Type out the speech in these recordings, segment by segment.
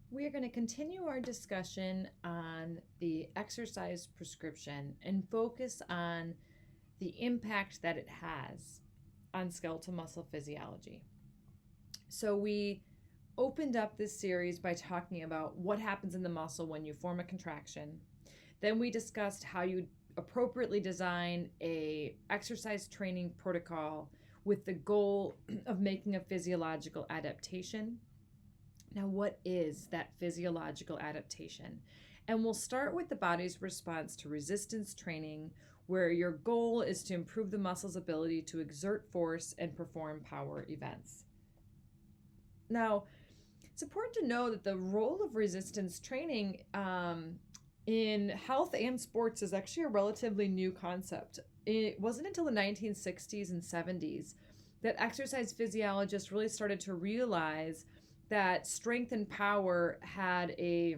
We are going to continue our discussion on the exercise prescription and focus on the impact that it has on skeletal muscle physiology. So, we opened up this series by talking about what happens in the muscle when you form a contraction. Then we discussed how you appropriately design a exercise training protocol with the goal of making a physiological adaptation. Now, what is that physiological adaptation? And we'll start with the body's response to resistance training, where your goal is to improve the muscle's ability to exert force and perform power events. Now, it's important to know that the role of resistance training in health and sports is actually a relatively new concept. It wasn't until the 1960s and 70s that exercise physiologists really started to realize that strength and power had a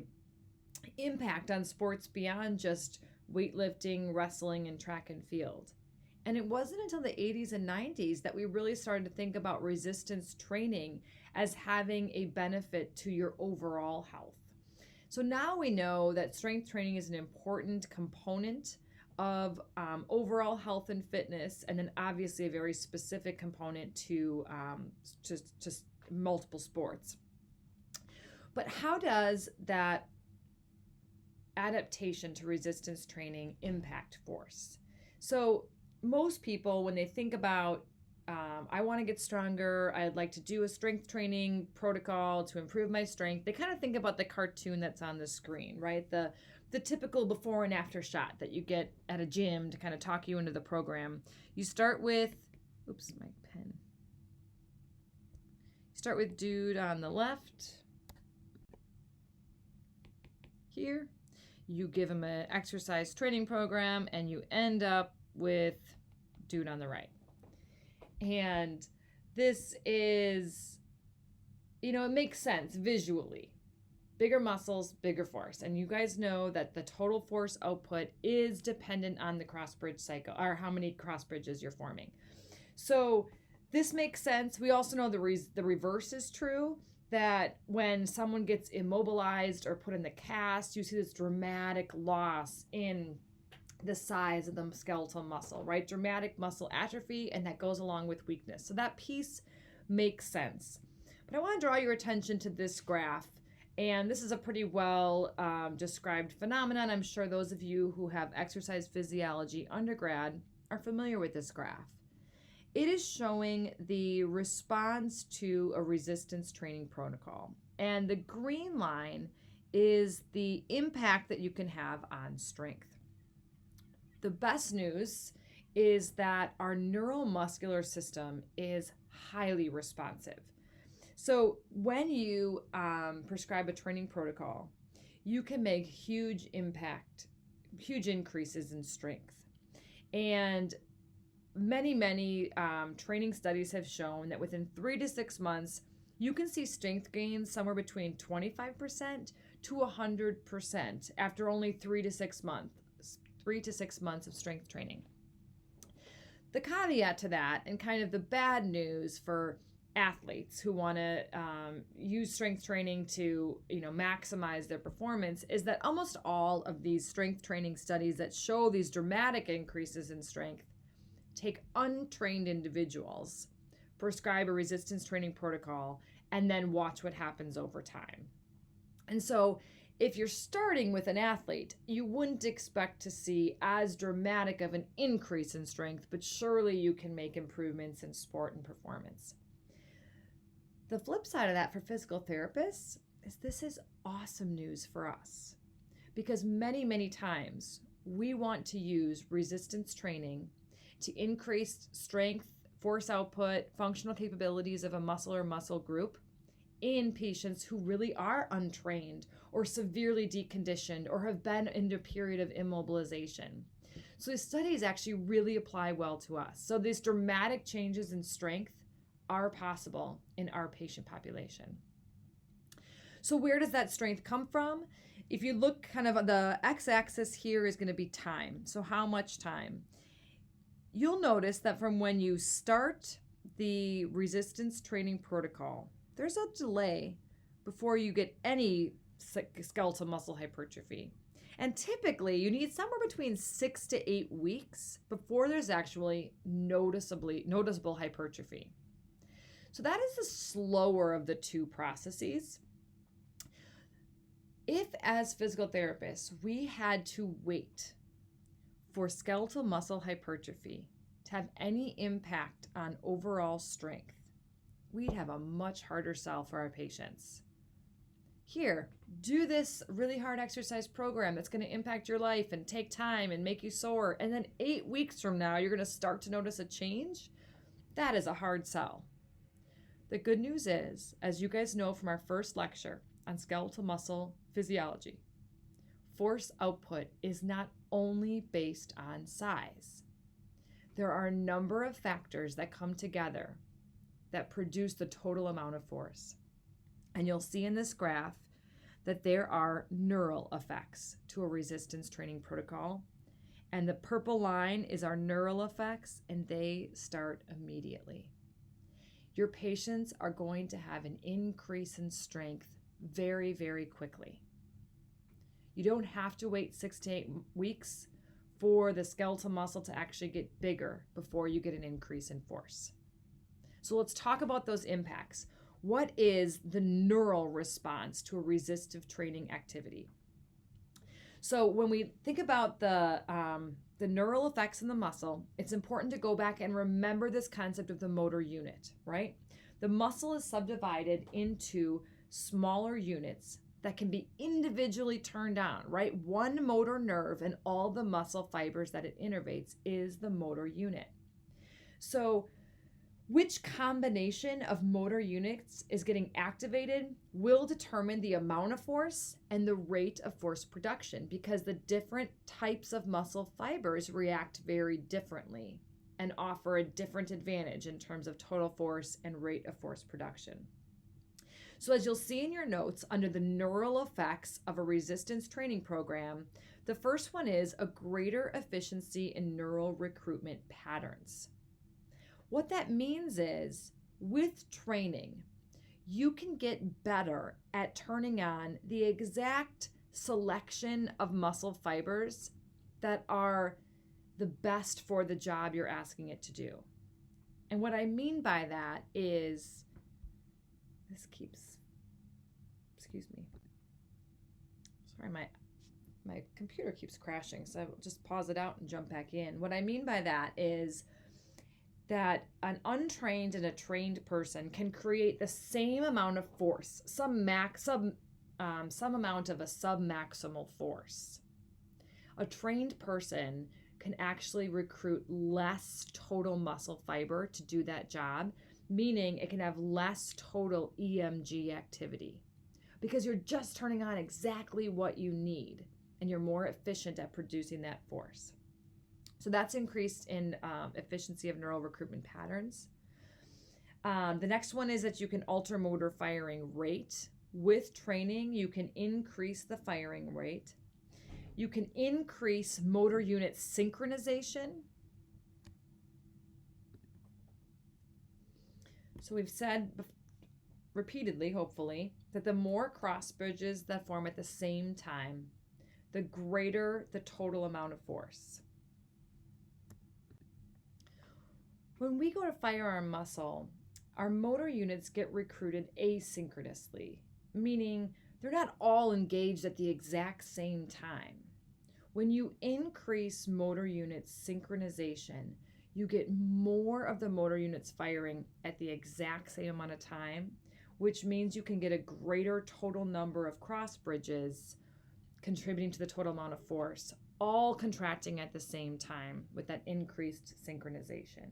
impact on sports beyond just weightlifting, wrestling, and track and field. And it wasn't until the 80s and 90s that we really started to think about resistance training as having a benefit to your overall health. So now we know that strength training is an important component of overall health and fitness, and then obviously a very specific component to just multiple sports. But how does that adaptation to resistance training impact force? So most people, when they think about I want to get stronger, I'd like to do a strength training protocol to improve my strength, they kind of think about the cartoon that's on the screen, right? The typical before and after shot that you get at a gym to kind of talk you into the program. You start with, oops, my pen. Start with dude on the left. Here, you give him an exercise training program, and you end up with dude on the right. And this is, it makes sense visually. Bigger muscles, bigger force. And you guys know that the total force output is dependent on the cross bridge cycle, or how many cross bridges you're forming. So this makes sense. We also know the reverse is true, that when someone gets immobilized or put in the cast, you see this dramatic loss in the size of the skeletal muscle, right? Dramatic muscle atrophy, and that goes along with weakness. So that piece makes sense. But I want to draw your attention to this graph. And this is a pretty well described phenomenon. I'm sure those of you who have exercise physiology undergrad are familiar with this graph. It is showing the response to a resistance training protocol. And the green line is the impact that you can have on strength. The best news is that our neuromuscular system is highly responsive. So when you prescribe a training protocol, you can make huge increases in strength. And many training studies have shown that within 3 to 6 months, you can see strength gains somewhere between 25% to 100% after only 3 to 6 months. 3 to 6 months of strength training. The caveat to that, and kind of the bad news for athletes who want to use strength training to maximize their performance, is that almost all of these strength training studies that show these dramatic increases in strength take untrained individuals, prescribe a resistance training protocol, and then watch what happens over time. And so if you're starting with an athlete, you wouldn't expect to see as dramatic of an increase in strength, but surely you can make improvements in sport and performance. The flip side of that for physical therapists is this is awesome news for us, because many times we want to use resistance training to increase strength, force output, functional capabilities of a muscle or muscle group in patients who really are untrained or severely deconditioned or have been in a period of immobilization. So the studies actually really apply well to us. So these dramatic changes in strength are possible in our patient population. So where does that strength come from? If you look kind of the x-axis here is going to be time. So how much time? You'll notice that from when you start the resistance training protocol, there's a delay before you get any skeletal muscle hypertrophy. And typically, you need somewhere between 6 to 8 weeks before there's actually noticeable hypertrophy. So that is the slower of the two processes. If, as physical therapists, we had to wait for skeletal muscle hypertrophy to have any impact on overall strength, we'd have a much harder sell for our patients. Here, do this really hard exercise program that's going to impact your life and take time and make you sore, and then 8 weeks from now, you're going to start to notice a change. That is a hard sell. The good news is, as you guys know from our first lecture on skeletal muscle physiology, force output is not only based on size. There are a number of factors that come together that produce the total amount of force. And you'll see in this graph that there are neural effects to a resistance training protocol. And the purple line is our neural effects, and they start immediately. Your patients are going to have an increase in strength very, very quickly. You don't have to wait 6 to 8 weeks for the skeletal muscle to actually get bigger before you get an increase in force. So let's talk about those impacts. What is the neural response to a resistive training activity? So when we think about the neural effects in the muscle, it's important to go back and remember this concept of the motor unit, right? The muscle is subdivided into smaller units that can be individually turned on, right? One motor nerve and all the muscle fibers that it innervates is the motor unit. So which combination of motor units is getting activated will determine the amount of force and the rate of force production, because the different types of muscle fibers react very differently and offer a different advantage in terms of total force and rate of force production. So as you'll see in your notes, under the neural effects of a resistance training program, the first one is a greater efficiency in neural recruitment patterns. What that means is, with training, you can get better at turning on the exact selection of muscle fibers that are the best for the job you're asking it to do. And what I mean by that is, sorry, my computer keeps crashing, so I'll just pause it out and jump back in. What I mean by that is that an untrained and a trained person can create the same amount of force, some amount of a submaximal force. A trained person can actually recruit less total muscle fiber to do that job, meaning it can have less total EMG activity, because you're just turning on exactly what you need and you're more efficient at producing that force. So that's increased in efficiency of neural recruitment patterns. The next one is that you can alter motor firing rate. With training, you can increase the firing rate. You can increase motor unit synchronization. So we've said repeatedly, hopefully, that the more cross bridges that form at the same time, the greater the total amount of force. When we go to fire our muscle, our motor units get recruited asynchronously, meaning they're not all engaged at the exact same time. When you increase motor unit synchronization, you get more of the motor units firing at the exact same amount of time, which means you can get a greater total number of cross bridges contributing to the total amount of force, all contracting at the same time with that increased synchronization.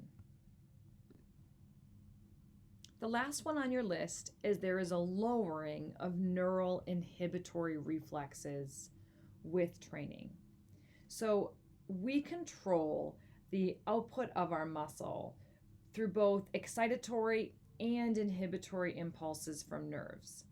The last one on your list is there is a lowering of neural inhibitory reflexes with training. So we control the output of our muscle through both excitatory and inhibitory impulses from nerves.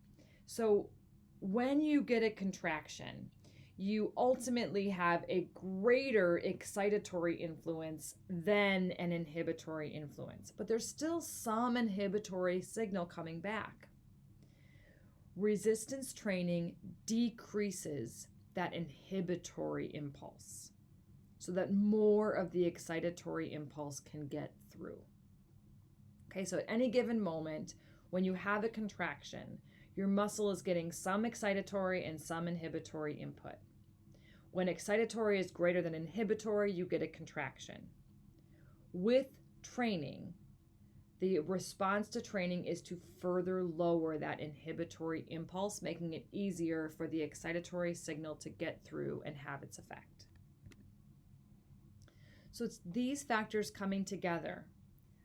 So when you get a contraction, you ultimately have a greater excitatory influence than an inhibitory influence, but there's still some inhibitory signal coming back. resistance training decreases that inhibitory impulse so that more of the excitatory impulse can get through. Okay, so at any given moment, when you have a contraction, your muscle is getting some excitatory and some inhibitory input. When excitatory is greater than inhibitory, you get a contraction. With training, the response to training is to further lower that inhibitory impulse, making it easier for the excitatory signal to get through and have its effect. So it's these factors coming together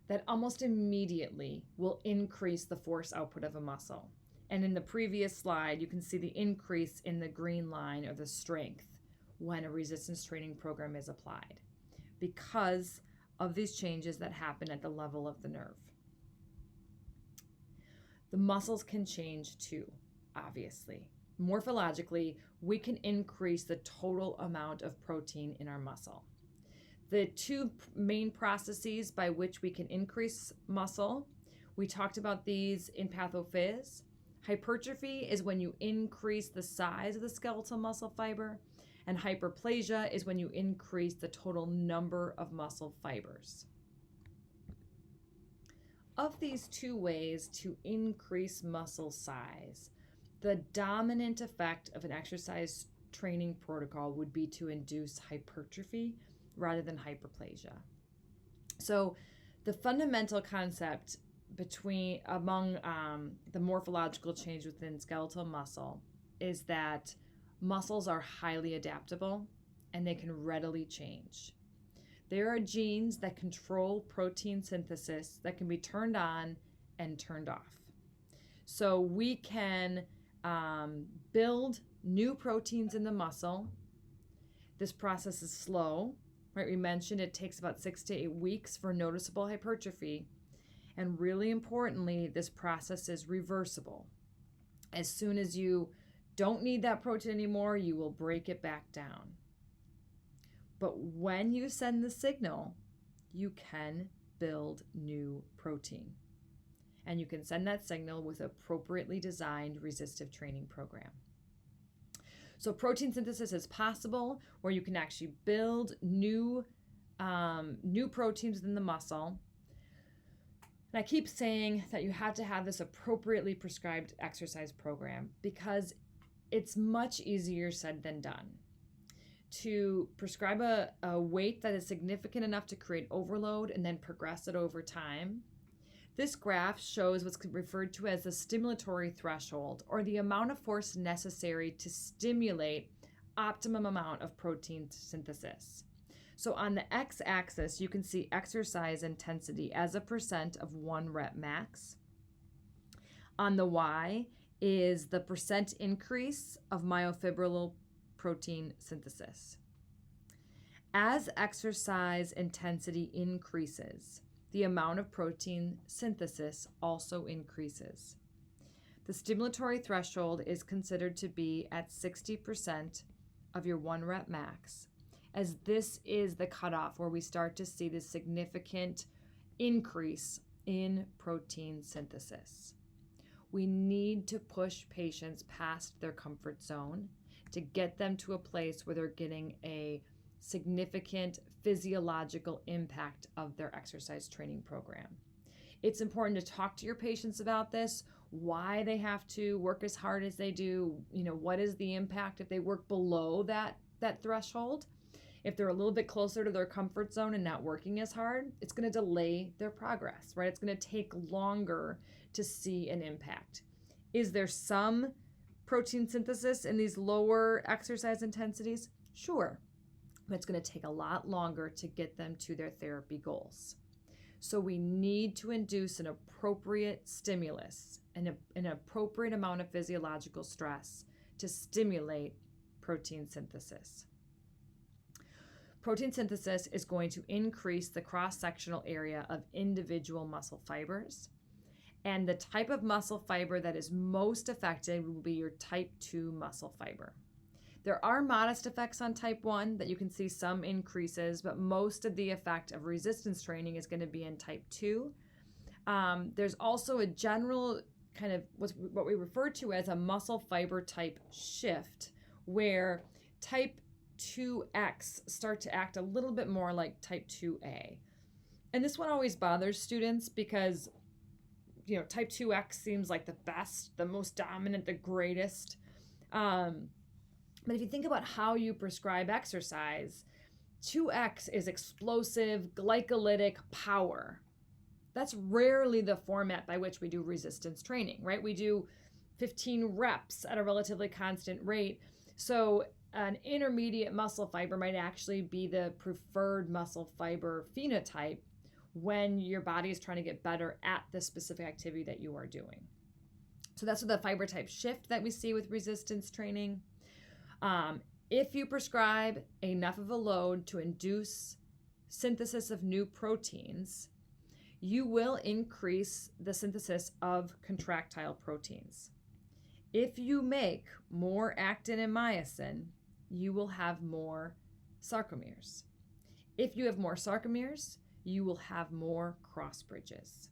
that almost immediately will increase the force output of a muscle. And in the previous slide, you can see the increase in the green line or the strength when a resistance training program is applied because of these changes that happen at the level of the nerve. The muscles can change too, obviously. Morphologically, we can increase the total amount of protein in our muscle. The two main processes by which we can increase muscle, we talked about these in pathophys. Hypertrophy is when you increase the size of the skeletal muscle fiber, and hyperplasia is when you increase the total number of muscle fibers. Of these two ways to increase muscle size, the dominant effect of an exercise training protocol would be to induce hypertrophy rather than hyperplasia. So the fundamental concept among the morphological change within skeletal muscle is that muscles are highly adaptable and they can readily change. There are genes that control protein synthesis that can be turned on and turned off. So we can build new proteins in the muscle. This process is slow, right? We mentioned it takes about 6 to 8 weeks for noticeable hypertrophy. And really importantly, this process is reversible. As soon as you don't need that protein anymore, you will break it back down. But when you send the signal, you can build new protein. And you can send that signal with an appropriately designed resistive training program. So protein synthesis is possible where you can actually build new proteins within the muscle. And I keep saying that you have to have this appropriately prescribed exercise program because it's much easier said than done. To prescribe a weight that is significant enough to create overload and then progress it over time. This graph shows what's referred to as the stimulatory threshold, or the amount of force necessary to stimulate optimum amount of protein synthesis. So on the x-axis, you can see exercise intensity as a percent of 1 rep max. On the y is the percent increase of myofibril protein synthesis. As exercise intensity increases, the amount of protein synthesis also increases. The stimulatory threshold is considered to be at 60% of your 1 rep max, as this is the cutoff where we start to see the significant increase in protein synthesis. We need to push patients past their comfort zone to get them to a place where they're getting a significant physiological impact of their exercise training program. It's important to talk to your patients about this, why they have to work as hard as they do, what is the impact if they work below that threshold. If they're a little bit closer to their comfort zone and not working as hard, it's going to delay their progress, right? It's going to take longer to see an impact. Is there some protein synthesis in these lower exercise intensities? Sure, but it's going to take a lot longer to get them to their therapy goals. So we need to induce an appropriate stimulus and an appropriate amount of physiological stress to stimulate protein synthesis. Protein synthesis is going to increase the cross-sectional area of individual muscle fibers. And the type of muscle fiber that is most affected will be your type 2 muscle fiber. There are modest effects on type 1 that you can see some increases, but most of the effect of resistance training is going to be in type 2. There's also a general kind of what we refer to as a muscle fiber type shift, where type 2X start to act a little bit more like type 2A. And this one always bothers students because, type 2X seems like the best, the most dominant, the greatest. But if you think about how you prescribe exercise, 2X is explosive, glycolytic power. That's rarely the format by which we do resistance training, right? We do 15 reps at a relatively constant rate. So an intermediate muscle fiber might actually be the preferred muscle fiber phenotype when your body is trying to get better at the specific activity that you are doing. So that's the fiber type shift that we see with resistance training. If you prescribe enough of a load to induce synthesis of new proteins, you will increase the synthesis of contractile proteins. If you make more actin and myosin, you will have more sarcomeres. If you have more sarcomeres, you will have more cross bridges.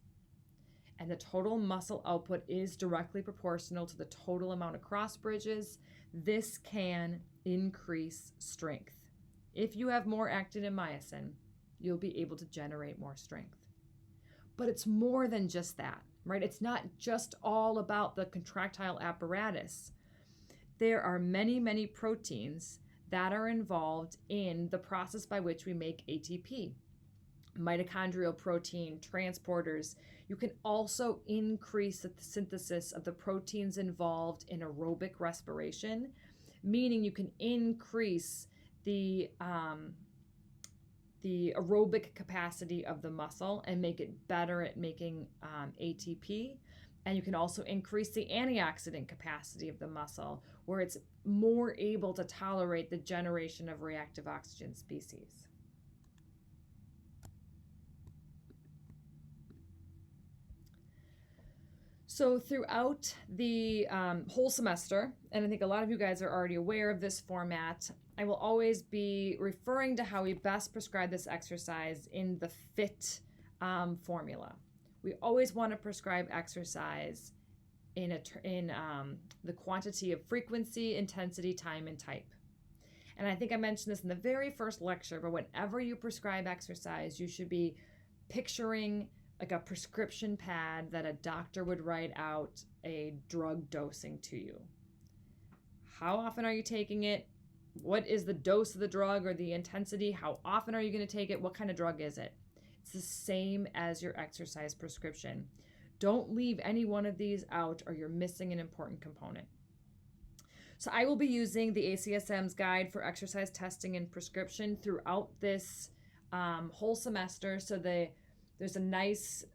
And the total muscle output is directly proportional to the total amount of cross bridges. This can increase strength. If you have more actin and myosin, you'll be able to generate more strength. But it's more than just that, right? It's not just all about the contractile apparatus. There are many, many proteins that are involved in the process by which we make ATP. Mitochondrial protein, transporters. You can also increase the synthesis of the proteins involved in aerobic respiration, meaning you can increase the aerobic capacity of the muscle and make it better at making ATP. And you can also increase the antioxidant capacity of the muscle, where it's more able to tolerate the generation of reactive oxygen species. So throughout the whole semester, and I think a lot of you guys are already aware of this format, I will always be referring to how we best prescribe this exercise in the FIT formula. We always want to prescribe exercise in the quantity of frequency, intensity, time, and type. And I think I mentioned this in the very first lecture, but whenever you prescribe exercise, you should be picturing like a prescription pad that a doctor would write out a drug dosing to you. How often are you taking it? What is the dose of the drug or the intensity? How often are you going to take it? What kind of drug is it? It's the same as your exercise prescription. Don't leave any one of these out or you're missing an important component. So I will be using the ACSM's guide for exercise testing and prescription throughout this whole semester. So there's a nice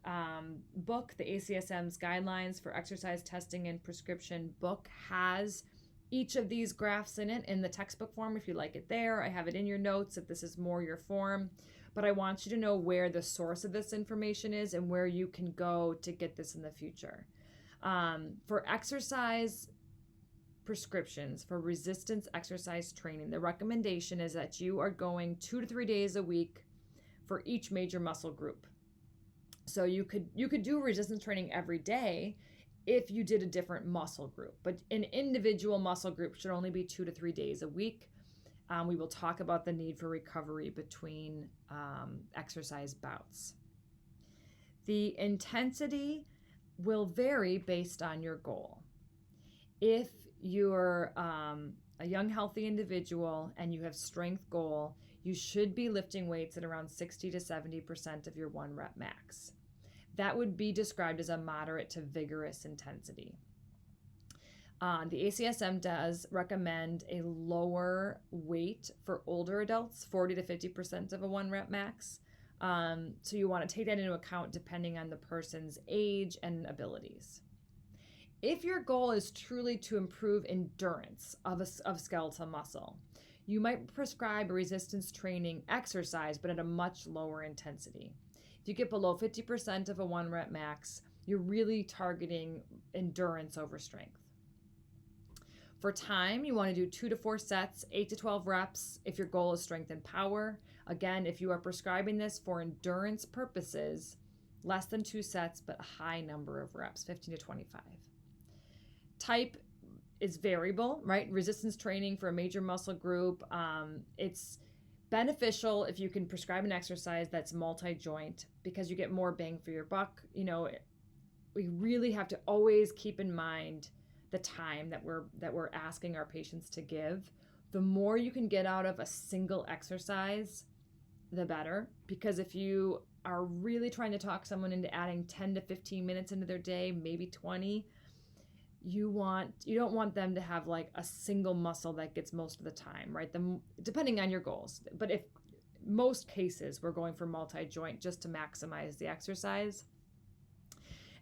book, the ACSM's Guidelines for Exercise Testing and Prescription book has each of these graphs in it in the textbook form if you like it there. I have it in your notes if this is more your form. But I want you to know where the source of this information is and where you can go to get this in the future. For exercise prescriptions, for resistance exercise training, the recommendation is that you are going 2 to 3 days a week for each major muscle group. So you could do resistance training every day if you did a different muscle group, but an individual muscle group should only be 2 to 3 days a week. We will talk about the need for recovery between exercise bouts. The intensity will vary based on your goal. If you're a young, healthy individual and you have strength goal, you should be lifting weights at around 60 to 70% of your 1 rep max. That would be described as a moderate to vigorous intensity. The ACSM does recommend a lower weight for older adults, 40 to 50% of a 1 rep max. So you want to take that into account depending on the person's age and abilities. If your goal is truly to improve endurance of skeletal muscle, you might prescribe a resistance training exercise, but at a much lower intensity. If you get below 50% of a 1 rep max, you're really targeting endurance over strength. For time, you want to do 2 to 4 sets, 8 to 12 reps if your goal is strength and power. Again, if you are prescribing this for endurance purposes, less than 2 sets, but a high number of reps, 15 to 25. Type is variable, right? Resistance training for a major muscle group, it's beneficial if you can prescribe an exercise that's multi-joint because you get more bang for your buck. We really have to always keep in mind the time that we're asking our patients to give. The more you can get out of a single exercise, the better, because if you are really trying to talk someone into adding 10 to 15 minutes into their day, maybe 20, you don't want them to have like a single muscle that gets most of the time, right? Depending on your goals. But if most cases we're going for multi-joint just to maximize the exercise.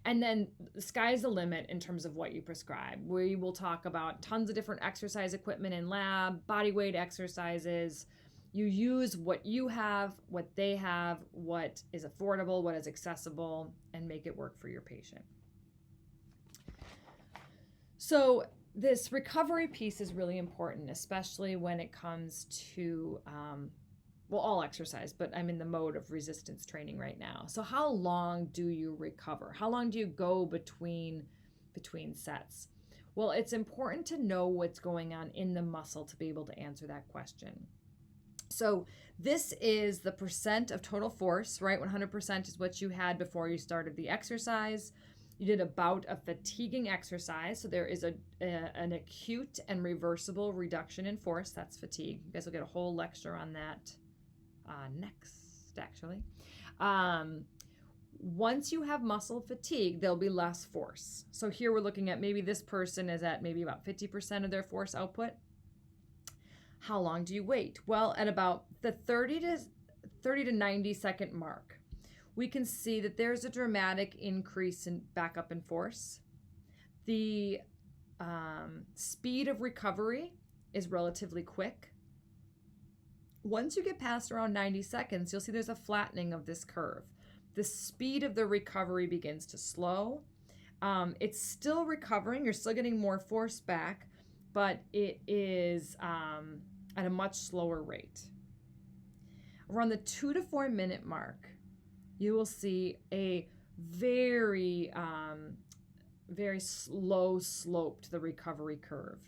And then the sky's the limit in terms of what you prescribe. We will talk about tons of different exercise equipment in lab, body weight exercises. You use what you have, what they have, what is affordable, what is accessible, and make it work for your patient. So this recovery piece is really important, especially when it comes to, all exercise, but I'm in the mode of resistance training right now. So how long do you recover? How long do you go between sets? Well, it's important to know what's going on in the muscle to be able to answer that question. So this is the percent of total force, right? 100% is what you had before you started the exercise. You did a bout of fatiguing exercise, so there is an acute and reversible reduction in force. That's fatigue. You guys will get a whole lecture on that next, actually. Once you have muscle fatigue, there'll be less force. So here we're looking at maybe this person is at maybe about 50% of their force output. How long do you wait? Well, at about the 30 to 90 second mark, we can see that there's a dramatic increase in backup in force. The speed of recovery is relatively quick. Once you get past around 90 seconds, you'll see there's a flattening of this curve. The speed of the recovery begins to slow. It's still recovering. You're still getting more force back, but it is at a much slower rate. Around the 2 to 4 minute mark, you will see a very slow slope to the recovery curve.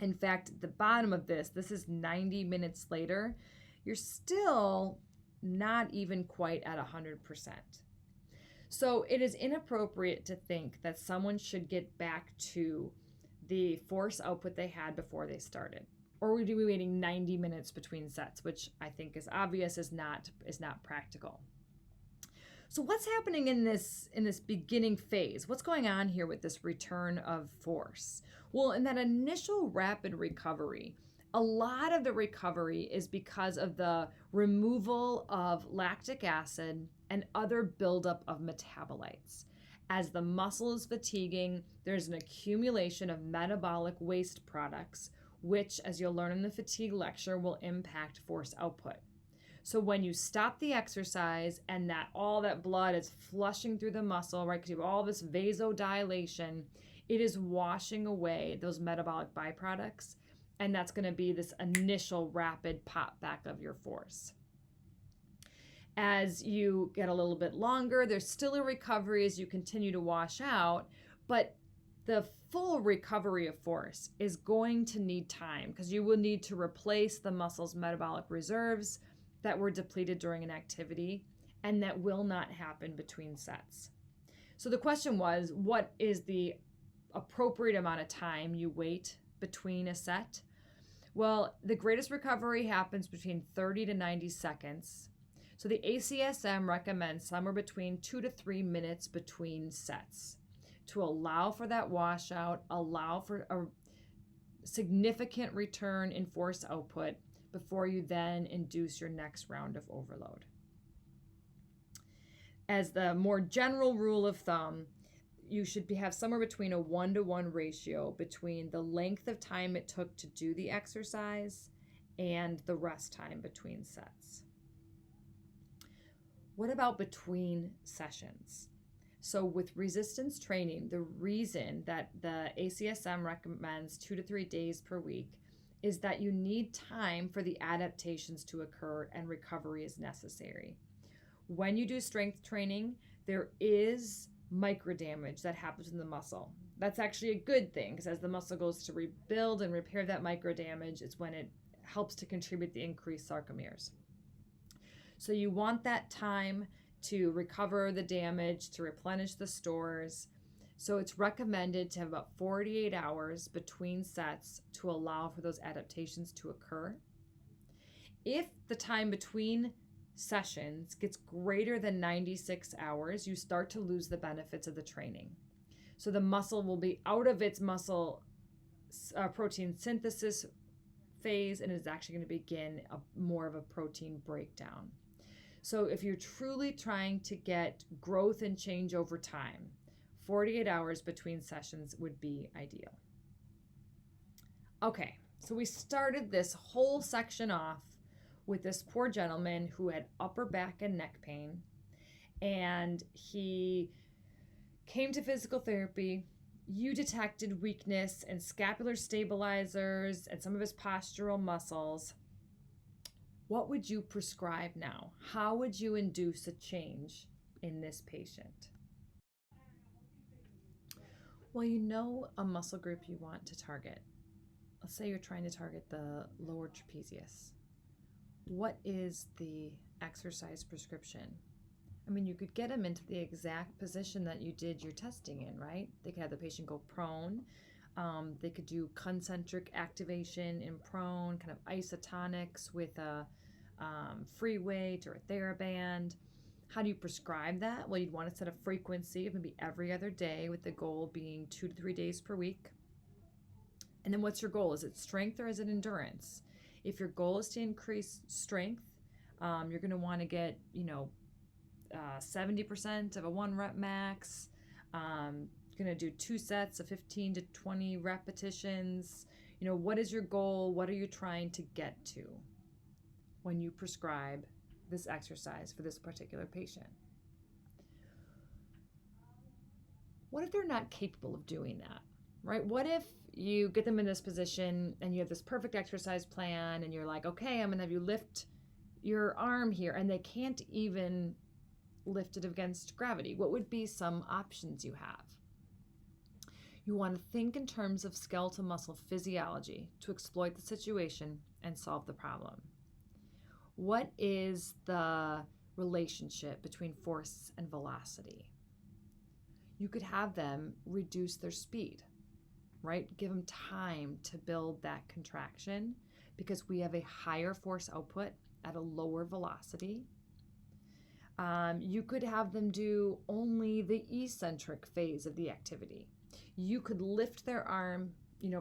In fact, at the bottom of this is 90 minutes later, you're still not even quite at 100%. So it is inappropriate to think that someone should get back to the force output they had before they started. Or would you be waiting 90 minutes between sets, which I think is obvious is not practical. So what's happening in this beginning phase? What's going on here with this return of force? Well, in that initial rapid recovery, a lot of the recovery is because of the removal of lactic acid and other buildup of metabolites. As the muscle is fatiguing, there's an accumulation of metabolic waste products, which, as you'll learn in the fatigue lecture, will impact force output. So when you stop the exercise and all that blood is flushing through the muscle, right, because you have all this vasodilation, it is washing away those metabolic byproducts, and that's going to be this initial rapid pop back of your force. As you get a little bit longer, there's still a recovery as you continue to wash out, but the full recovery of force is going to need time because you will need to replace the muscle's metabolic reserves that were depleted during an activity, and that will not happen between sets. So the question was, what is the appropriate amount of time you wait between a set? Well, the greatest recovery happens between 30 to 90 seconds. So the ACSM recommends somewhere between 2 to 3 minutes between sets to allow for that washout, allow for a significant return in force output before you then induce your next round of overload. As the more general rule of thumb, you should have somewhere between a 1-to-1 ratio between the length of time it took to do the exercise and the rest time between sets. What about between sessions? So with resistance training, the reason that the ACSM recommends 2 to 3 days per week is that you need time for the adaptations to occur and recovery is necessary. When you do strength training, there is microdamage that happens in the muscle. That's actually a good thing, because as the muscle goes to rebuild and repair that microdamage, it's when it helps to contribute the increased sarcomeres. So you want that time to recover the damage, to replenish the stores. So it's recommended to have about 48 hours between sets to allow for those adaptations to occur. If the time between sessions gets greater than 96 hours, you start to lose the benefits of the training. So the muscle will be out of its muscle protein synthesis phase and is actually going to begin more of a protein breakdown. So if you're truly trying to get growth and change over time, 48 hours between sessions would be ideal. Okay, so we started this whole section off with this poor gentleman who had upper back and neck pain, and he came to physical therapy. You detected weakness in scapular stabilizers and some of his postural muscles. What would you prescribe now? How would you induce a change in this patient? Well, you know a muscle group you want to target. Let's say you're trying to target the lower trapezius. What is the exercise prescription? I mean, you could get them into the exact position that you did your testing in, right? They could have the patient go prone. They could do concentric activation in prone, kind of isotonics with a free weight or a TheraBand. How do you prescribe that? Well, you'd want to set a frequency of maybe every other day, with the goal being 2 to 3 days per week. And then what's your goal? Is it strength or is it endurance? If your goal is to increase strength, you're going to want to get, 70% of a 1 rep max. Going to do 2 sets of 15 to 20 repetitions. What is your goal? What are you trying to get to when you prescribe this exercise for this particular patient? What if they're not capable of doing that, right? What if you get them in this position and you have this perfect exercise plan and you're like, okay, I'm going to have you lift your arm here, and they can't even lift it against gravity? What would be some options you have? You want to think in terms of skeletal muscle physiology to exploit the situation and solve the problem. What is the relationship between force and velocity? You could have them reduce their speed, right? Give them time to build that contraction, because we have a higher force output at a lower velocity. You could have them do only the eccentric phase of the activity. You could lift their arm,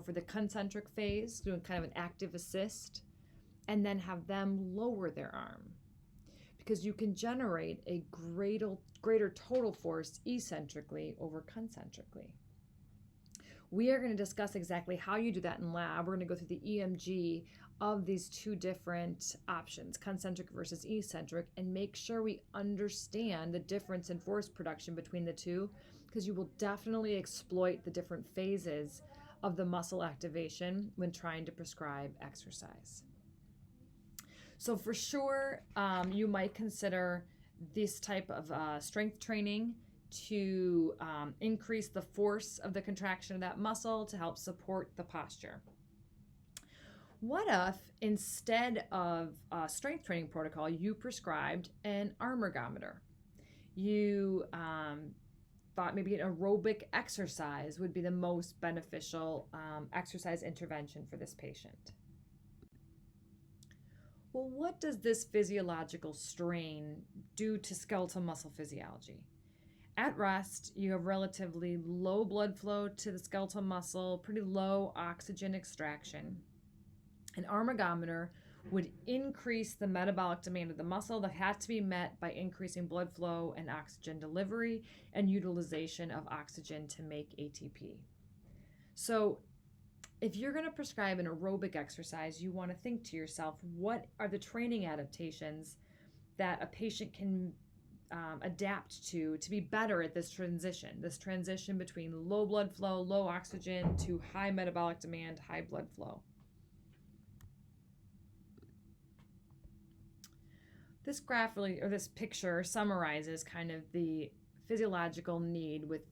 for the concentric phase, doing kind of an active assist, and then have them lower their arm, because you can generate a greater total force eccentrically over concentrically. We are going to discuss exactly how you do that in lab. We're going to go through the EMG of these 2 different options, concentric versus eccentric, and make sure we understand the difference in force production between the two, because you will definitely exploit the different phases of the muscle activation when trying to prescribe exercise. So for sure, you might consider this type of strength training to increase the force of the contraction of that muscle to help support the posture. What if instead of a strength training protocol, you prescribed an arm ergometer? You thought maybe an aerobic exercise would be the most beneficial exercise intervention for this patient. Well, what does this physiological strain do to skeletal muscle physiology? At rest, you have relatively low blood flow to the skeletal muscle, pretty low oxygen extraction. An arm ergometer would increase the metabolic demand of the muscle that had to be met by increasing blood flow and oxygen delivery and utilization of oxygen to make ATP. So if you're going to prescribe an aerobic exercise, you want to think to yourself, what are the training adaptations that a patient can adapt to be better at this transition between low blood flow, low oxygen, to high metabolic demand, high blood flow. This graph this picture summarizes kind of the physiological need with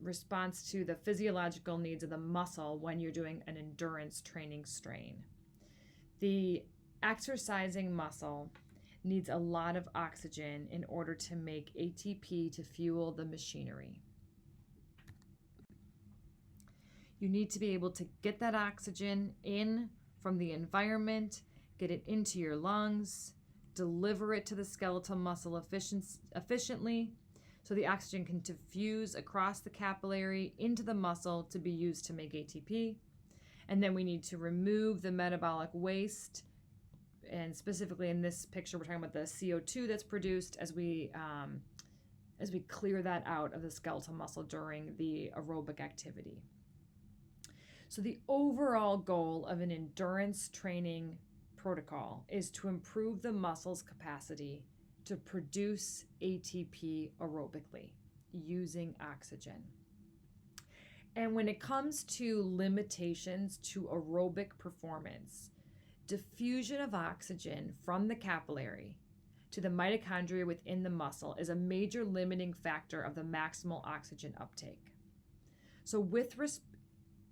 response to the physiological needs of the muscle when you're doing an endurance training strain. The exercising muscle needs a lot of oxygen in order to make ATP to fuel the machinery. You need to be able to get that oxygen in from the environment, get it into your lungs, deliver it to the skeletal muscle efficiently so the oxygen can diffuse across the capillary into the muscle to be used to make ATP. And then we need to remove the metabolic waste, and specifically in this picture we're talking about the CO2 that's produced as we clear that out of the skeletal muscle during the aerobic activity. So the overall goal of an endurance training protocol is to improve the muscle's capacity to produce ATP aerobically using oxygen. And when it comes to limitations to aerobic performance, diffusion of oxygen from the capillary to the mitochondria within the muscle is a major limiting factor of the maximal oxygen uptake. So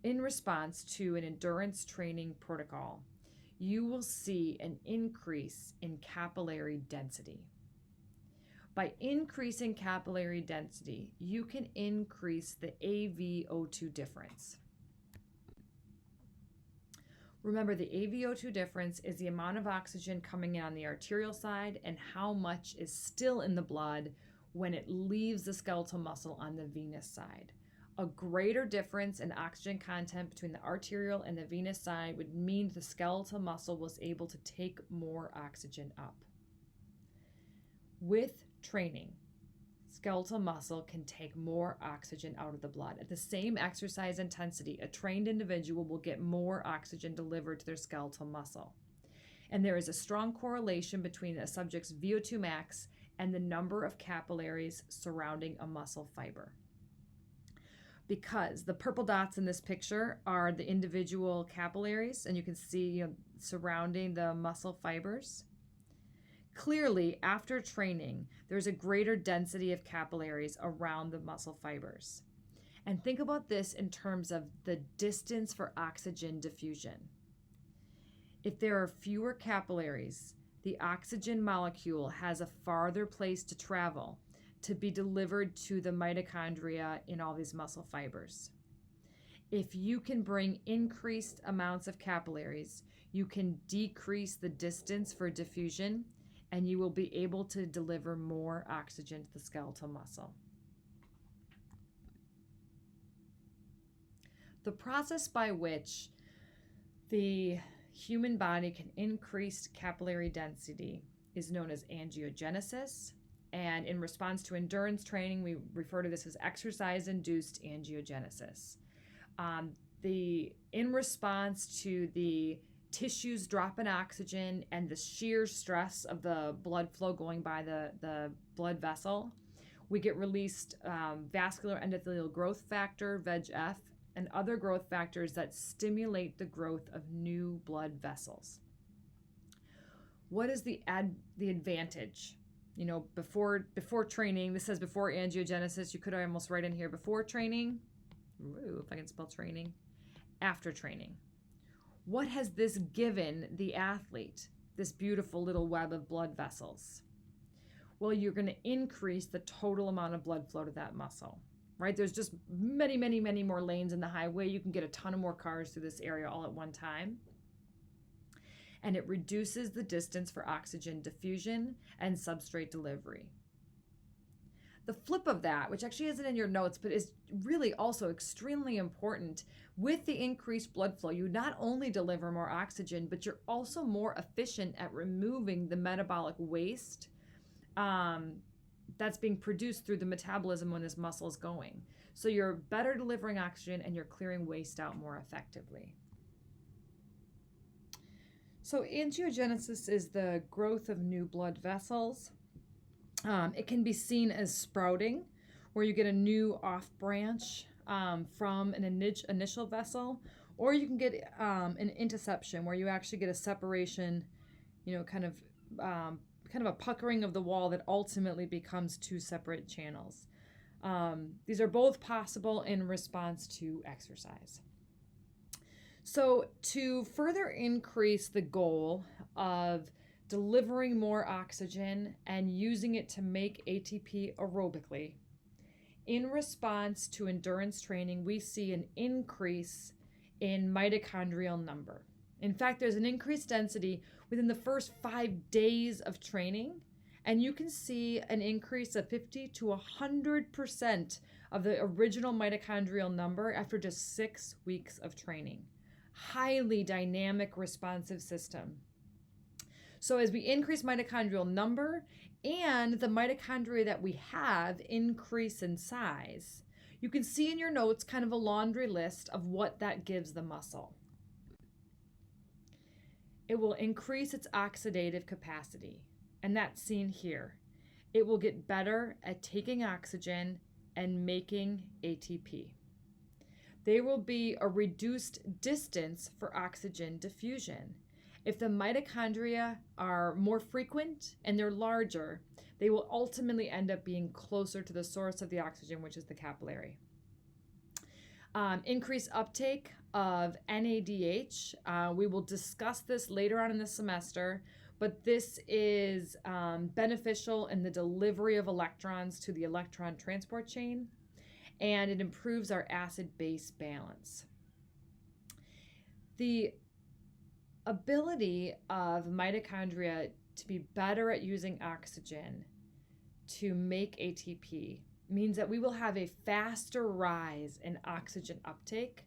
in response to an endurance training protocol, you will see an increase in capillary density. By increasing capillary density, you can increase the AVO2 difference. Remember, the AVO2 difference is the amount of oxygen coming in on the arterial side and how much is still in the blood when it leaves the skeletal muscle on the venous side. A greater difference in oxygen content between the arterial and the venous side would mean the skeletal muscle was able to take more oxygen up. With training, skeletal muscle can take more oxygen out of the blood. At the same exercise intensity, a trained individual will get more oxygen delivered to their skeletal muscle. And there is a strong correlation between a subject's VO2 max and the number of capillaries surrounding a muscle fiber. Because the purple dots in this picture are the individual capillaries, and you can see surrounding the muscle fibers. Clearly, after training, there's a greater density of capillaries around the muscle fibers. And think about this in terms of the distance for oxygen diffusion. If there are fewer capillaries, the oxygen molecule has a farther place to travel to be delivered to the mitochondria in all these muscle fibers. If you can bring increased amounts of capillaries, you can decrease the distance for diffusion, and you will be able to deliver more oxygen to the skeletal muscle. The process by which the human body can increase capillary density is known as angiogenesis. And in response to endurance training, we refer to this as exercise-induced angiogenesis. In response to the tissues dropping oxygen and the sheer stress of the blood flow going by the blood vessel, we get released vascular endothelial growth factor, VEGF, and other growth factors that stimulate the growth of new blood vessels. What is the advantage? Before training, this says before angiogenesis, you could almost write in here before training, if I can spell training, after training. What has this given the athlete, this beautiful little web of blood vessels? Well, you're going to increase the total amount of blood flow to that muscle, right? There's just many, many, many more lanes in the highway. You can get a ton of more cars through this area all at one time. And it reduces the distance for oxygen diffusion and substrate delivery. The flip of that, which actually isn't in your notes, but is really also extremely important, with the increased blood flow, you not only deliver more oxygen, but you're also more efficient at removing the metabolic waste that's being produced through the metabolism when this muscle is going. So you're better delivering oxygen and you're clearing waste out more effectively. So angiogenesis is the growth of new blood vessels. It can be seen as sprouting, where you get a new off branch from an initial vessel, or you can get an interception, where you actually get a separation, kind of a puckering of the wall that ultimately becomes two separate channels. These are both possible in response to exercise. So, to further increase the goal of delivering more oxygen and using it to make ATP aerobically, in response to endurance training, we see an increase in mitochondrial number. In fact, there's an increased density within the first 5 days of training, and you can see an increase of 50 to 100% of the original mitochondrial number after just 6 weeks of training. Highly dynamic, responsive system. So as we increase mitochondrial number and the mitochondria that we have increase in size, you can see in your notes kind of a laundry list of what that gives the muscle. It will increase its oxidative capacity, and that's seen here. It will get better at taking oxygen and making ATP. There will be a reduced distance for oxygen diffusion. If the mitochondria are more frequent and they're larger, they will ultimately end up being closer to the source of the oxygen, which is the capillary. Increased uptake of NADH. We will discuss this later on in the semester, but this is beneficial in the delivery of electrons to the electron transport chain, and it improves our acid-base balance. The ability of mitochondria to be better at using oxygen to make ATP means that we will have a faster rise in oxygen uptake,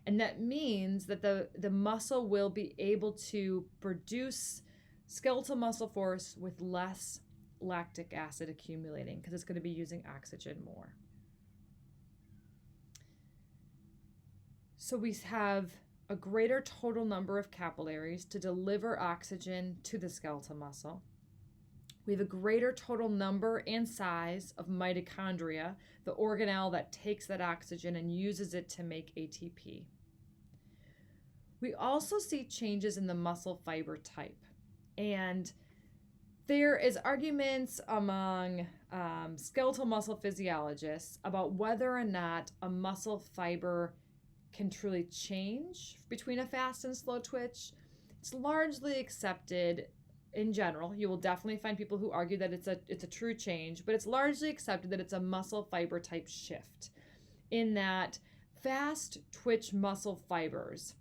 and that means that the muscle will be able to produce skeletal muscle force with less lactic acid accumulating because it's going to be using oxygen more. So we have a greater total number of capillaries to deliver oxygen to the skeletal muscle. We have a greater total number and size of mitochondria, the organelle that takes that oxygen and uses it to make ATP. We also see changes in the muscle fiber type, and there is arguments among skeletal muscle physiologists about whether or not a muscle fiber can truly change between a fast and slow twitch. It's largely accepted in general. You will definitely find people who argue that it's a true change, but it's largely accepted that it's a muscle fiber type shift, in that fast twitch muscle fibers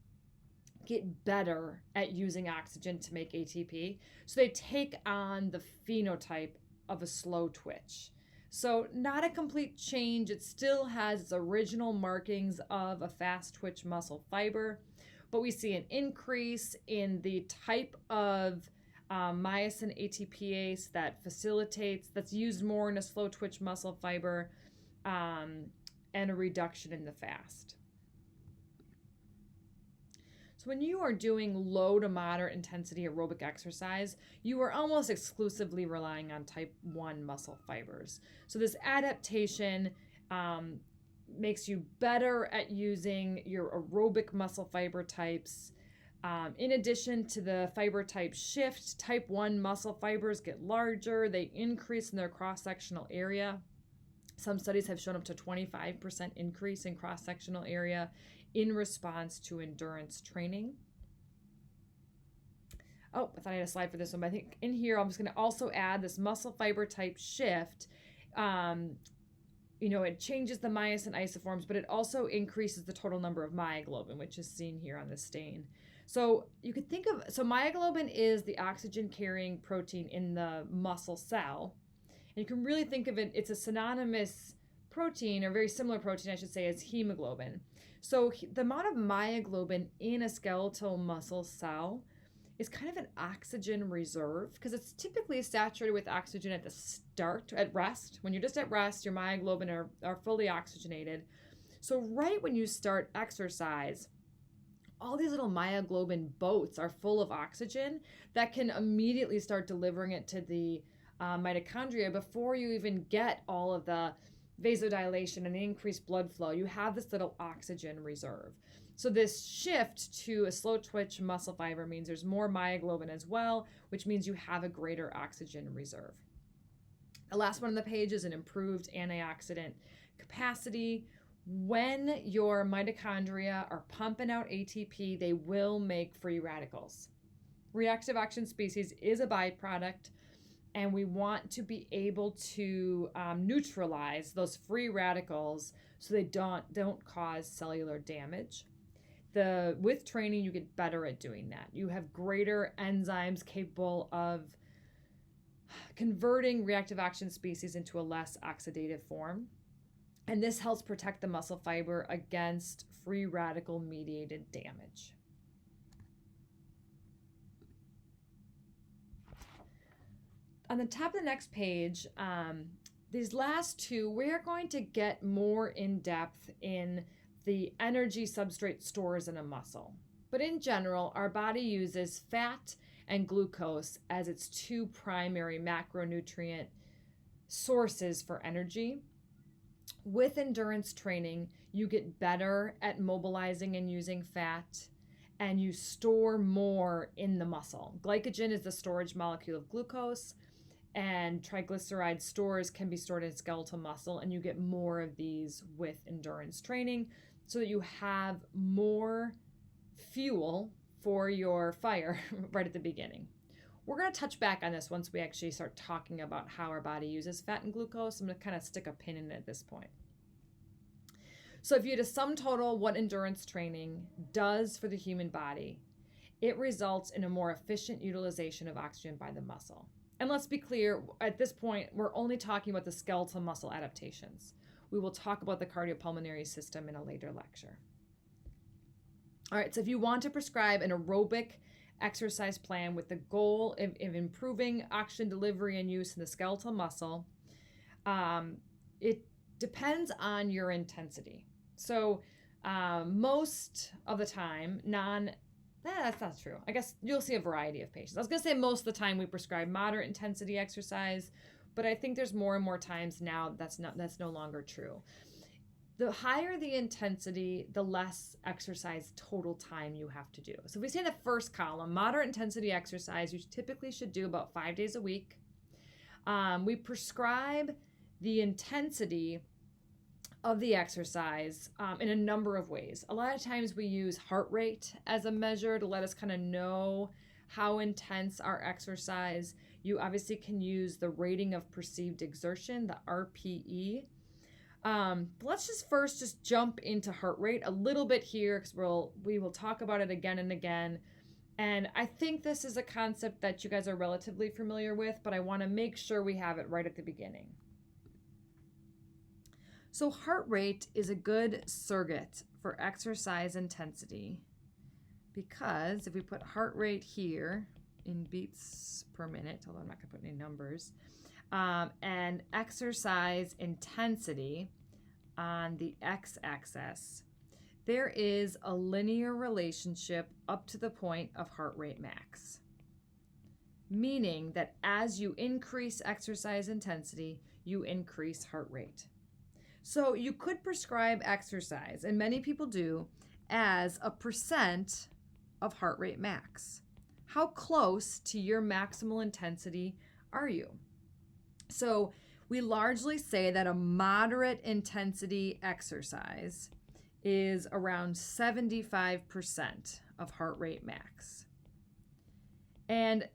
get better at using oxygen to make ATP, so they take on the phenotype of a slow twitch. So not a complete change. It still has its original markings of a fast twitch muscle fiber, but we see an increase in the type of myosin ATPase that's used more in a slow twitch muscle fiber, and a reduction in the fast. So when you are doing low to moderate intensity aerobic exercise, you are almost exclusively relying on type 1 muscle fibers. So this adaptation makes you better at using your aerobic muscle fiber types. In addition to the fiber type shift, type 1 muscle fibers get larger. They increase in their cross-sectional area. Some studies have shown up to 25% increase in cross-sectional area in response to endurance training. Oh, I thought I had a slide for this one, but I think in here I'm just going to also add this muscle fiber type shift. It changes the myosin isoforms, but it also increases the total number of myoglobin, which is seen here on the stain. So you could think of, myoglobin is the oxygen carrying protein in the muscle cell. And you can really think of it, it's a synonymous protein, or very similar protein, I should say, as hemoglobin. So the amount of myoglobin in a skeletal muscle cell is kind of an oxygen reserve, because it's typically saturated with oxygen at the start, at rest. When you're just at rest, your myoglobin are fully oxygenated. So right when you start exercise, all these little myoglobin boats are full of oxygen that can immediately start delivering it to the mitochondria before you even get all of the vasodilation and the increased blood flow. You have this little oxygen reserve. So this shift to a slow twitch muscle fiber means there's more myoglobin as well, which means you have a greater oxygen reserve. The last one on the page is an improved antioxidant capacity. When your mitochondria are pumping out ATP, they will make free radicals. Reactive oxygen species is a byproduct, and we want to be able to neutralize those free radicals so they don't cause cellular damage. With training, you get better at doing that. You have greater enzymes capable of converting reactive oxygen species into a less oxidative form. And this helps protect the muscle fiber against free radical mediated damage. On the top of the next page, these last two, we're going to get more in depth in the energy substrate stores in a muscle. But in general, our body uses fat and glucose as its two primary macronutrient sources for energy. With endurance training, you get better at mobilizing and using fat, and you store more in the muscle. Glycogen is the storage molecule of glucose, and triglyceride stores can be stored in skeletal muscle, and you get more of these with endurance training so that you have more fuel for your fire right at the beginning. We're going to touch back on this once we actually start talking about how our body uses fat and glucose. I'm going to kind of stick a pin in it at this point. So if you had a sum total what endurance training does for the human body, it results in a more efficient utilization of oxygen by the muscle. And let's be clear, at this point, we're only talking about the skeletal muscle adaptations. We will talk about the cardiopulmonary system in a later lecture. All right, so if you want to prescribe an aerobic exercise plan with the goal of improving oxygen delivery and use in the skeletal muscle, it depends on your intensity. So most of the time, that's not true. I guess you'll see a variety of patients. I was going to say most of the time we prescribe moderate intensity exercise, but I think there's more and more times now that's no longer true. The higher the intensity, the less exercise total time you have to do. So if we say in the first column, moderate intensity exercise, you typically should do about 5 days a week. We prescribe the intensity of the exercise in a number of ways. A lot of times we use heart rate as a measure to let us kind of know how intense our exercise. You obviously can use the rating of perceived exertion, the RPE. Let's just jump into heart rate a little bit here because we will talk about it again and again. And I think this is a concept that you guys are relatively familiar with, but I want to make sure we have it right at the beginning. So heart rate is a good surrogate for exercise intensity because if we put heart rate here in beats per minute, although I'm not going to put any numbers, and exercise intensity on the x-axis, there is a linear relationship up to the point of heart rate max, meaning that as you increase exercise intensity, you increase heart rate. So you could prescribe exercise, and many people do, as a percent of heart rate max. How close to your maximal intensity are you? So we largely say that a moderate intensity exercise is around 75% of heart rate max. And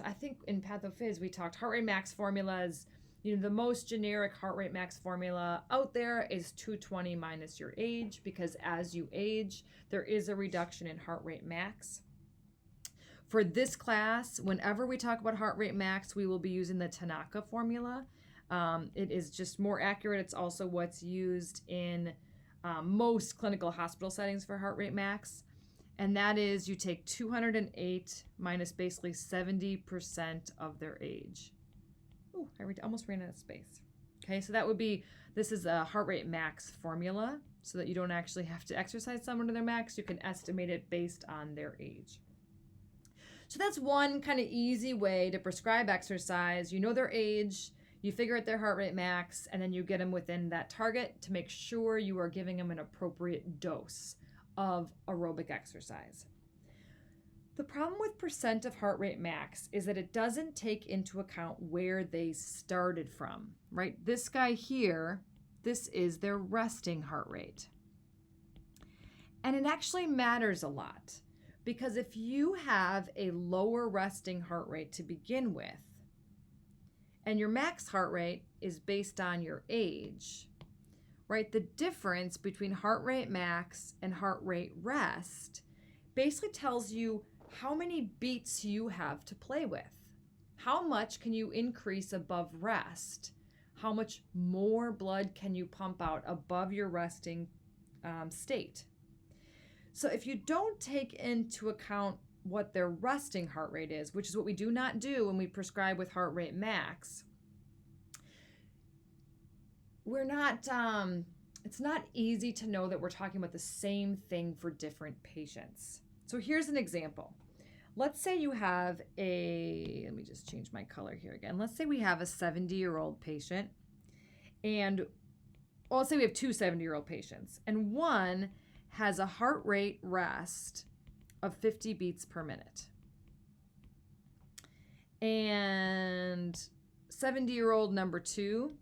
I think in PathoPhys we talked heart rate max formulas. The most generic heart rate max formula out there is 220 minus your age, because as you age, there is a reduction in heart rate max. For this class, whenever we talk about heart rate max, we will be using the Tanaka formula. It is just more accurate. It's also what's used in most clinical hospital settings for heart rate max. And that is you take 208 minus basically 70% of their age. Oh, I almost ran out of space. Okay, so this is a heart rate max formula so that you don't actually have to exercise someone to their max. You can estimate it based on their age. So that's one kind of easy way to prescribe exercise. You know their age, you figure out their heart rate max, and then you get them within that target to make sure you are giving them an appropriate dose of aerobic exercise. The problem with percent of heart rate max is that it doesn't take into account where they started from, right? This guy here, this is their resting heart rate. And it actually matters a lot because if you have a lower resting heart rate to begin with, and your max heart rate is based on your age, right? The difference between heart rate max and heart rate rest basically tells you how many beats you have to play with. How much can you increase above rest? How much more blood can you pump out above your resting state? So if you don't take into account what their resting heart rate is, which is what we do not do when we prescribe with heart rate max, it's not easy to know that we're talking about the same thing for different patients. So here's an example. Let's say you have let me just change my color here again. Let's say we have a 70-year-old patient, and let's say we have two 70-year-old patients, and one has a heart rate rest of 50 beats per minute. And 70-year-old number 2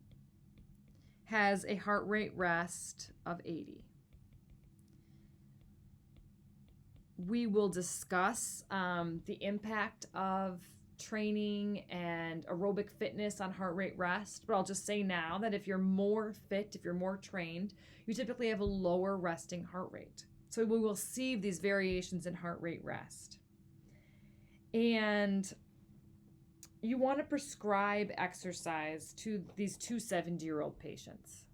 has a heart rate rest of 80. We will discuss the impact of training and aerobic fitness on heart rate rest, but I'll just say now that if you're more fit, if you're more trained, you typically have a lower resting heart rate. So we will see these variations in heart rate rest. And you want to prescribe exercise to these two 70-year-old patients.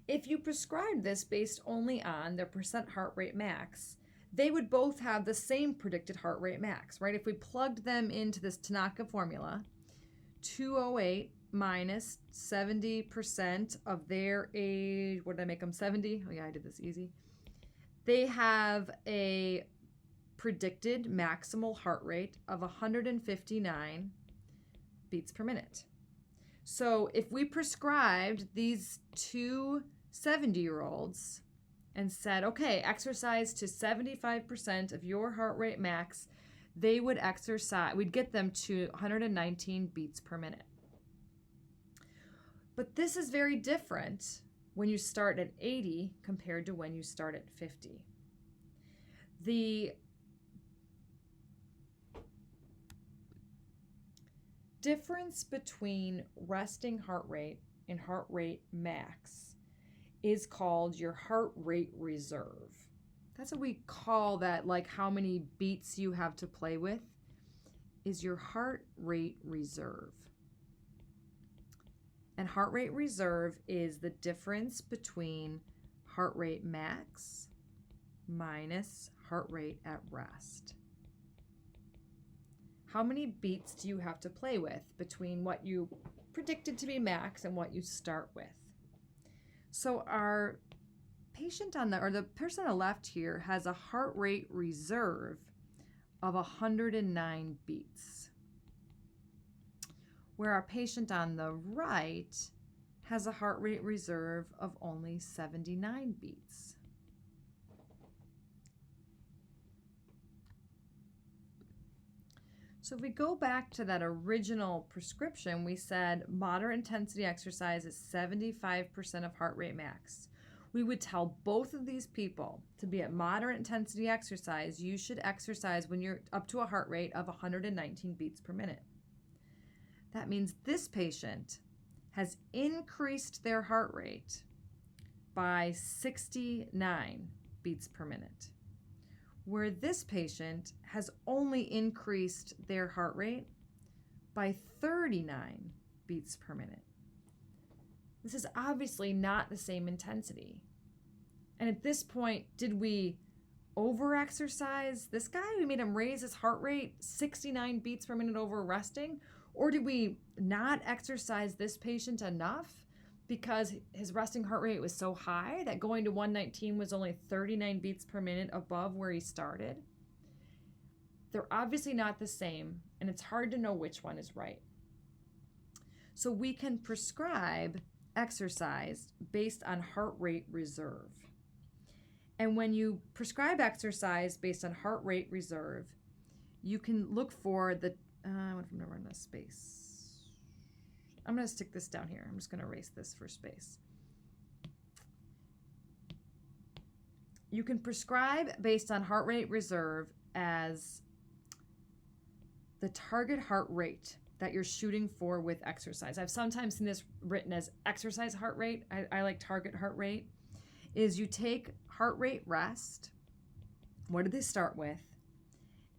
If you prescribe this based only on their percent heart rate max, they would both have the same predicted heart rate max, right? If we plugged them into this Tanaka formula, 208 minus 70% of their age, what did I make them, 70? Oh yeah, I did this easy. They have a predicted maximal heart rate of 159 beats per minute. So if we prescribed these two 70-year-olds and said, okay, exercise to 75% of your heart rate max, they would we'd get them to 119 beats per minute. But this is very different when you start at 80 compared to when you start at 50. The difference between resting heart rate and heart rate max is called your heart rate reserve. That's what we call that, like how many beats you have to play with, is your heart rate reserve. And heart rate reserve is the difference between heart rate max minus heart rate at rest. How many beats do you have to play with between what you predicted to be max and what you start with? So our patient the person on the left here has a heart rate reserve of 109 beats, where our patient on the right has a heart rate reserve of only 79 beats. So if we go back to that original prescription, we said moderate intensity exercise is 75% of heart rate max. We would tell both of these people to be at moderate intensity exercise, you should exercise when you're up to a heart rate of 119 beats per minute. That means this patient has increased their heart rate by 69 beats per minute, where this patient has only increased their heart rate by 39 beats per minute. This is obviously not the same intensity. And at this point, did we over-exercise this guy? We made him raise his heart rate 69 beats per minute over resting? Or did we not exercise this patient enough because his resting heart rate was so high that going to 119 was only 39 beats per minute above where he started? They're obviously not the same, and it's hard to know which one is right. So we can prescribe exercise based on heart rate reserve. And when you prescribe exercise based on heart rate reserve, you can look for the, I went from number in this space. I'm going to stick this down here. I'm just going to erase this for space. You can prescribe based on heart rate reserve as the target heart rate that you're shooting for with exercise. I've sometimes seen this written as exercise heart rate. I like target heart rate. Is you take heart rate rest, what did they start with,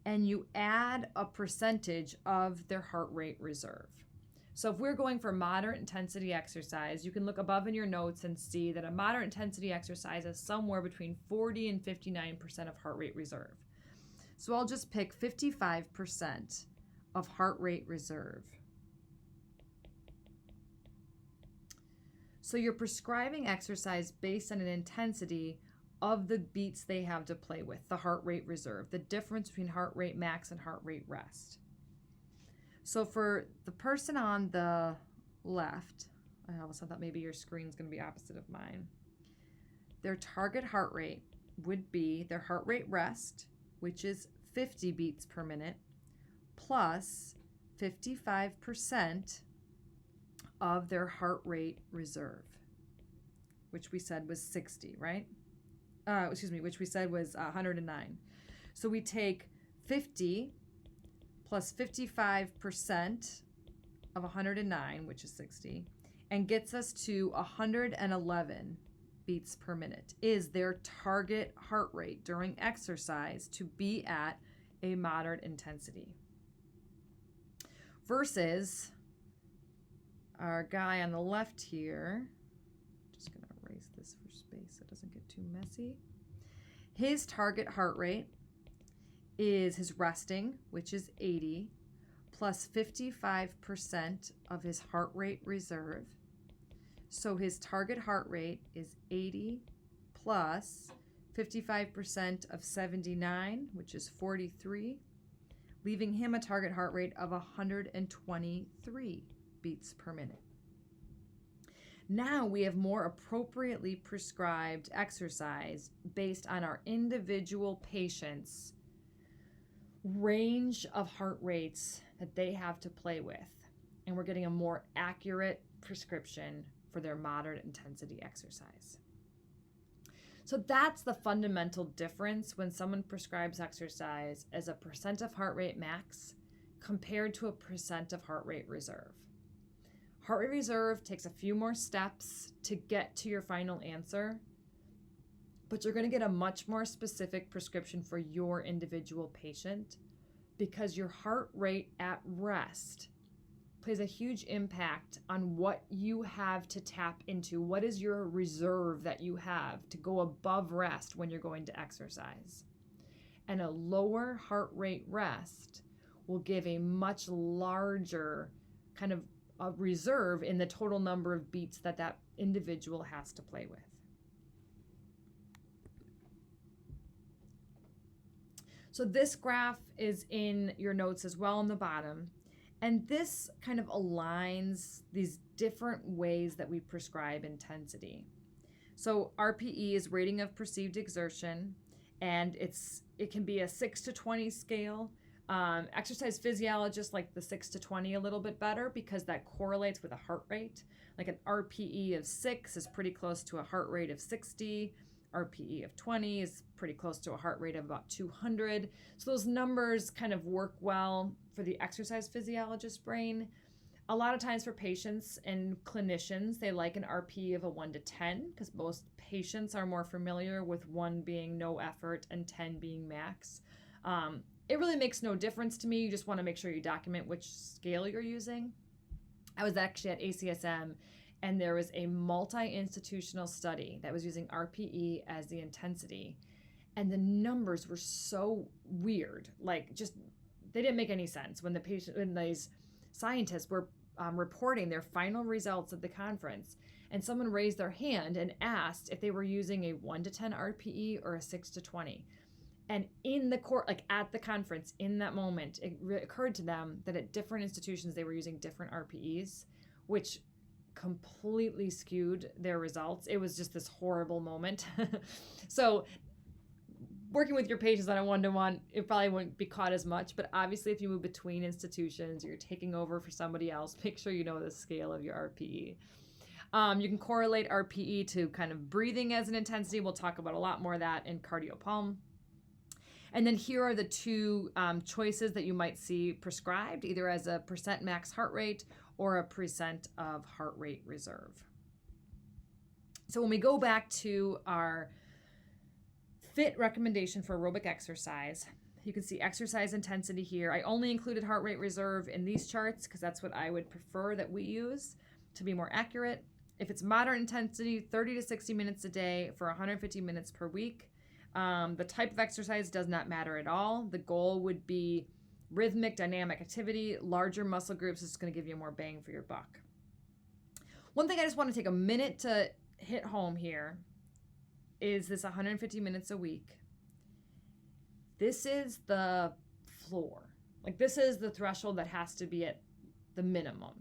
and you add a percentage of their heart rate reserve. So if we're going for moderate intensity exercise, you can look above in your notes and see that a moderate intensity exercise is somewhere between 40 and 59% of heart rate reserve. So I'll just pick 55% of heart rate reserve. So you're prescribing exercise based on an intensity of the beats they have to play with, the heart rate reserve, the difference between heart rate max and heart rate rest. So for the person on the left, I also thought maybe your screen's going to be opposite of mine. Their target heart rate would be their heart rate rest, which is 50 beats per minute, plus 55% of their heart rate reserve, which we said was 60, right? Which we said was 109. So we take 50 plus 55% of 109, which is 60, and gets us to 111 beats per minute is their target heart rate during exercise to be at a moderate intensity. Versus our guy on the left here, just going to erase this for space so it doesn't get too messy. His target heart rate is his resting, which is 80, plus 55% of his heart rate reserve. So his target heart rate is 80 plus 55% of 79, which is 43, leaving him a target heart rate of 123 beats per minute. Now we have more appropriately prescribed exercise based on our individual patients' range of heart rates that they have to play with. And we're getting a more accurate prescription for their moderate intensity exercise. So that's the fundamental difference when someone prescribes exercise as a percent of heart rate max compared to a percent of heart rate reserve. Heart rate reserve takes a few more steps to get to your final answer, but you're going to get a much more specific prescription for your individual patient because your heart rate at rest plays a huge impact on what you have to tap into. What is your reserve that you have to go above rest when you're going to exercise? And a lower heart rate rest will give a much larger kind of a reserve in the total number of beats that that individual has to play with. So this graph is in your notes as well on the bottom. And this kind of aligns these different ways that we prescribe intensity. So RPE is rating of perceived exertion, and it can be a 6 to 20 scale. Exercise physiologists like the 6 to 20 a little bit better because that correlates with a heart rate. Like an RPE of 6 is pretty close to a heart rate of 60. RPE of 20 is pretty close to a heart rate of about 200. So those numbers kind of work well for the exercise physiologist brain. A lot of times for patients and clinicians, they like an RPE of a 1 to 10 because most patients are more familiar with 1 being no effort and 10 being max. It really makes no difference to me. You just want to make sure you document which scale you're using. I was actually at ACSM, and there was a multi-institutional study that was using RPE as the intensity. And the numbers were so weird. Like, just, they didn't make any sense when these scientists were reporting their final results of the conference. And someone raised their hand and asked if they were using a 1 to 10 RPE or a 6 to 20. And in the at the conference, in that moment, it occurred to them that at different institutions, they were using different RPEs, which completely skewed their results. It was just this horrible moment. So working with your patients on a one-to-one, it probably wouldn't be caught as much. But obviously, if you move between institutions or you're taking over for somebody else, make sure you know the scale of your RPE. You can correlate RPE to kind of breathing as an intensity. We'll talk about a lot more of that in cardiopulm. And then here are the two choices that you might see prescribed, either as a percent max heart rate or a percent of heart rate reserve. So when we go back to our fit recommendation for aerobic exercise, you can see exercise intensity here. I only included heart rate reserve in these charts because that's what I would prefer that we use to be more accurate. If it's moderate intensity, 30 to 60 minutes a day for 150 minutes per week. The type of exercise does not matter at all. The goal would be rhythmic, dynamic activity. Larger muscle groups is going to give you more bang for your buck. One thing I just want to take a minute to hit home here is this 150 minutes a week. This is the floor. Like, this is the threshold that has to be at the minimum,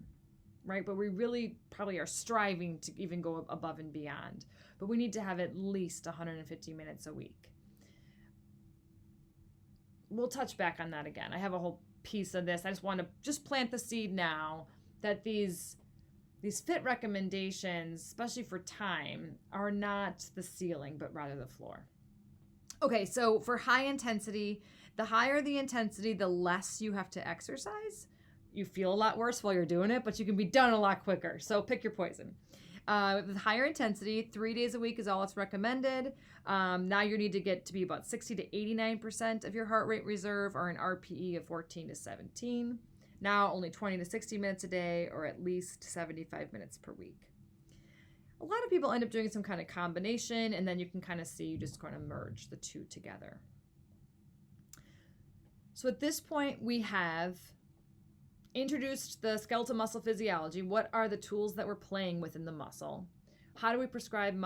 right? But we really probably are striving to even go above and beyond. But we need to have at least 150 minutes a week. We'll touch back on that again. I have a whole piece of this. I just want to just plant the seed now that these fit recommendations, especially for time, are not the ceiling, but rather the floor. Okay, so for high intensity, the higher the intensity, the less you have to exercise. You feel a lot worse while you're doing it, but you can be done a lot quicker. So pick your poison. With higher intensity, 3 days a week is all it's recommended. Now you need to get to be about 60 to 89% of your heart rate reserve, or an RPE of 14 to 17. Now only 20 to 60 minutes a day, or at least 75 minutes per week. A lot of people end up doing some kind of combination, and then you can kind of see you just kind of merge the two together. So at this point, we have introduced the skeletal muscle physiology. What are the tools that we're playing with in the muscle? How do we prescribe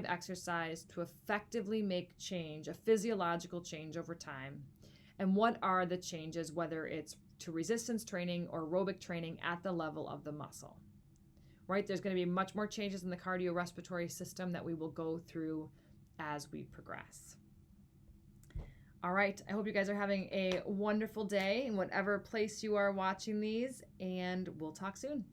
exercise to effectively make change, a physiological change over time? And what are the changes, whether it's to resistance training or aerobic training at the level of the muscle? Right? There's going to be much more changes in the cardiorespiratory system that we will go through as we progress. All right, I hope you guys are having a wonderful day in whatever place you are watching these, and we'll talk soon.